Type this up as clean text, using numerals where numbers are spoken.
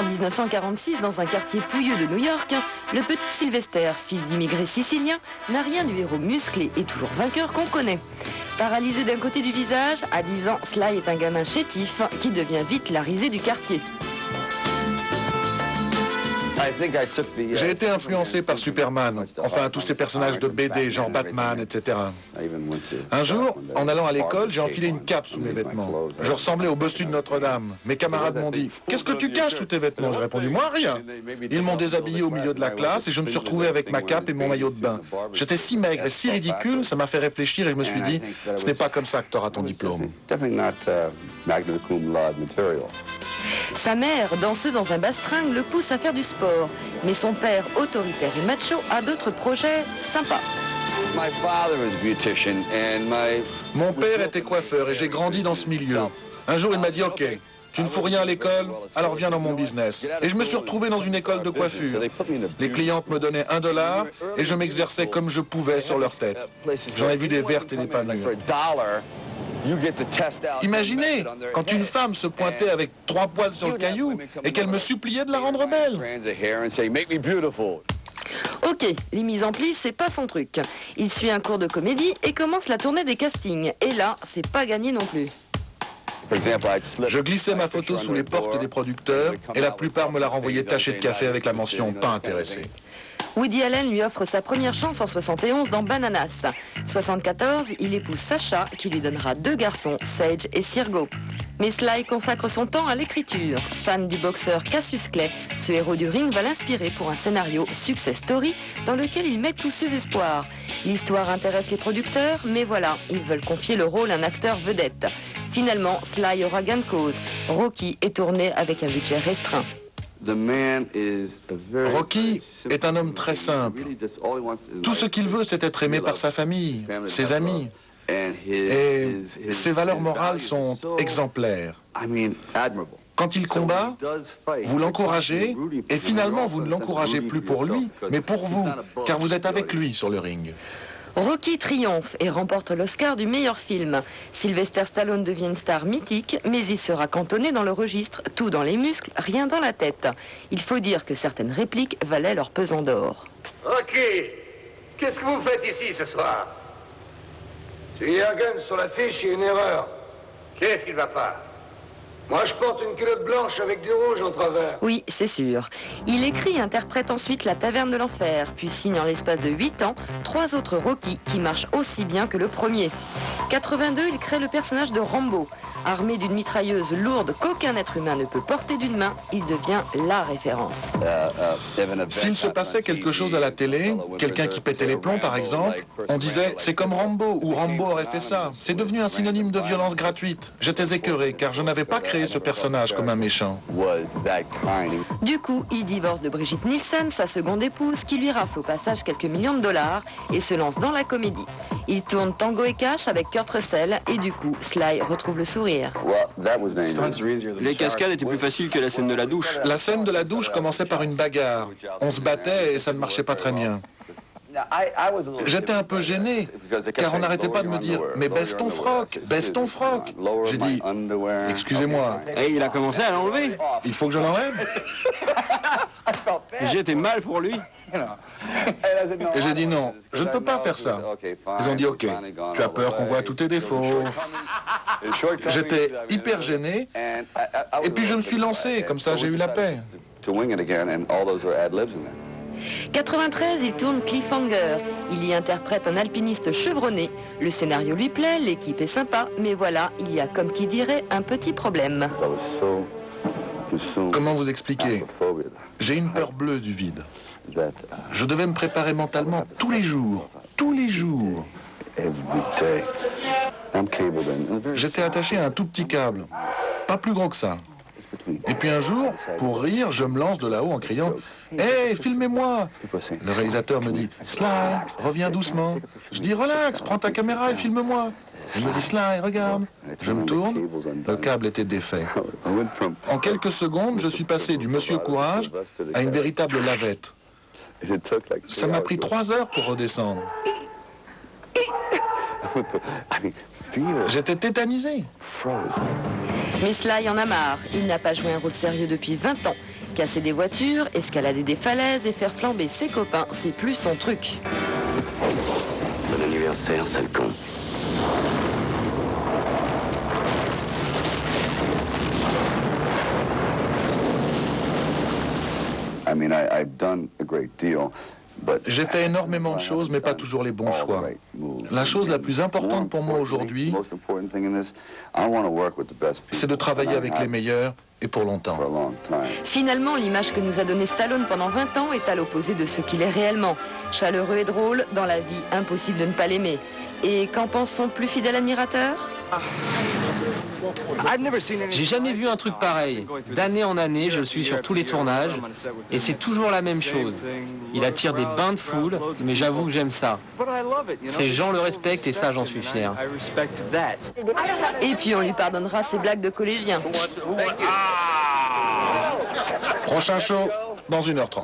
en 1946 dans un quartier pouilleux de New York, le petit Sylvester, fils d'immigrés siciliens, n'a rien du héros musclé et toujours vainqueur qu'on connaît. Paralysé d'un côté du visage, à 10 ans, Sly est un gamin chétif qui devient vite la risée du quartier. J'ai été influencé par Superman, enfin tous ces personnages de BD, genre Batman, etc. Un jour, en allant à l'école, j'ai enfilé une cape sous mes vêtements. Je ressemblais au bossu de Notre-Dame. Mes camarades m'ont dit « Qu'est-ce que tu caches sous tes vêtements ?» J'ai répondu « Moi, rien !» Ils m'ont déshabillé au milieu de la classe et je me suis retrouvé avec ma cape et mon maillot de bain. J'étais si maigre et si ridicule, ça m'a fait réfléchir et je me suis dit « Ce n'est pas comme ça que tu auras ton diplôme. » Sa mère, danseuse dans un bastringue, le pousse à faire du sport. Mais son père, autoritaire et macho, a d'autres projets sympas. Mon père était coiffeur et j'ai grandi dans ce milieu. Un jour, il m'a dit « Ok, tu ne fous rien à l'école, alors viens dans mon business. » Et je me suis retrouvé dans une école de coiffure. Les clientes me donnaient $1 et je m'exerçais comme je pouvais sur leur tête. J'en ai vu des vertes et des pas mûres. Imaginez, quand une femme se pointait avec 3 poils sur le caillou et qu'elle me suppliait de la rendre belle. Ok, les mises en pli, c'est pas son truc. Il suit un cours de comédie et commence la tournée des castings. Et là, c'est pas gagné non plus. Je glissais ma photo sous les portes des producteurs et la plupart me la renvoyaient tachée de café avec la mention « pas intéressé ». Woody Allen lui offre sa première chance en 71 dans Bananas. 74, il épouse Sacha, qui lui donnera 2 garçons, Sage et Sirgo. Mais Sly consacre son temps à l'écriture. Fan du boxeur Cassius Clay, ce héros du ring va l'inspirer pour un scénario Success Story dans lequel il met tous ses espoirs. L'histoire intéresse les producteurs, mais voilà, ils veulent confier le rôle à un acteur vedette. Finalement, Sly aura gain de cause. Rocky est tourné avec un budget restreint. Rocky est un homme très simple. Tout ce qu'il veut, c'est être aimé par sa famille, ses amis. Et ses valeurs morales sont exemplaires. Quand il combat, vous l'encouragez, et finalement, vous ne l'encouragez plus pour lui, mais pour vous, car vous êtes avec lui sur le ring. Rocky triomphe et remporte l'Oscar du meilleur film. Sylvester Stallone devient une star mythique, mais il sera cantonné dans le registre, tout dans les muscles, rien dans la tête. Il faut dire que certaines répliques valaient leur pesant d'or. Rocky, qu'est-ce que vous faites ici ce soir? S'il y a un gun sur l'affiche, il y a une erreur. Qu'est-ce qui ne va pas? Moi, je porte une culotte blanche avec du rouge en travers. Oui, c'est sûr. Il écrit et interprète ensuite La Taverne de l'Enfer, puis signe en l'espace de 8 ans 3 autres Rocky qui marchent aussi bien que le premier. 82, il crée le personnage de Rambo. Armé d'une mitrailleuse lourde qu'aucun être humain ne peut porter d'une main, il devient la référence. S'il se passait quelque chose à la télé, quelqu'un qui pétait les plombs par exemple, on disait « c'est comme Rambo » ou « Rambo aurait fait ça ». C'est devenu un synonyme de violence gratuite. J'étais écœuré car je n'avais pas créé ce personnage comme un méchant. Du coup, il divorce de Brigitte Nielsen, sa seconde épouse, qui lui rafle au passage quelques millions de dollars et se lance dans la comédie. Il tourne Tango et Cash avec Kurt Russell et du coup, Sly retrouve le sourire. Les cascades étaient plus faciles que la scène de la douche. La scène de la douche commençait par une bagarre. On se battait et ça ne marchait pas très bien. J'étais un peu gêné, car on n'arrêtait pas de me dire « Mais baisse ton froc, baisse ton froc !» J'ai dit « Excusez-moi. » Et il a commencé à l'enlever. Il faut que je l'enlève? J'étais mal pour lui. Et j'ai dit non, je ne peux pas faire ça. Ils ont dit ok, tu as peur qu'on voit tous tes défauts. J'étais hyper gêné et puis je me suis lancé, comme ça j'ai eu la paix. 93, il tourne Cliffhanger. Il y interprète un alpiniste chevronné. Le scénario lui plaît, l'équipe est sympa, mais voilà, il y a comme qui dirait un petit problème. Comment vous expliquer? J'ai une peur bleue du vide. Je devais me préparer mentalement tous les jours, tous les jours. J'étais attaché à un tout petit câble, pas plus gros que ça. Et puis un jour, pour rire, je me lance de là-haut en criant « Hey, filmez-moi !» Le réalisateur me dit « Sly, reviens doucement. » Je dis « Relax, prends ta caméra et filme-moi. » Il me dit « Sly, regarde. » Je me tourne, le câble était défait. En quelques secondes, je suis passé du Monsieur Courage à une véritable lavette. Ça m'a pris 3 heures pour redescendre. J'étais tétanisé. Mais Sly en a marre. Il n'a pas joué un rôle sérieux depuis 20 ans. Casser des voitures, escalader des falaises et faire flamber ses copains, c'est plus son truc. Bon anniversaire, sale con. J'ai fait énormément de choses, mais pas toujours les bons choix. La chose la plus importante pour moi aujourd'hui, c'est de travailler avec les meilleurs et pour longtemps. Finalement, l'image que nous a donnée Stallone pendant 20 ans est à l'opposé de ce qu'il est réellement. Chaleureux et drôle, dans la vie, impossible de ne pas l'aimer. Et qu'en pense son plus fidèle admirateur ? J'ai jamais vu un truc pareil. D'année en année, je le suis sur tous les tournages et c'est toujours la même chose. Il attire des bains de foule, mais j'avoue que j'aime ça. Ces gens le respectent et ça, j'en suis fier. Et puis on lui pardonnera ses blagues de collégiens. Prochain show, dans 1h30.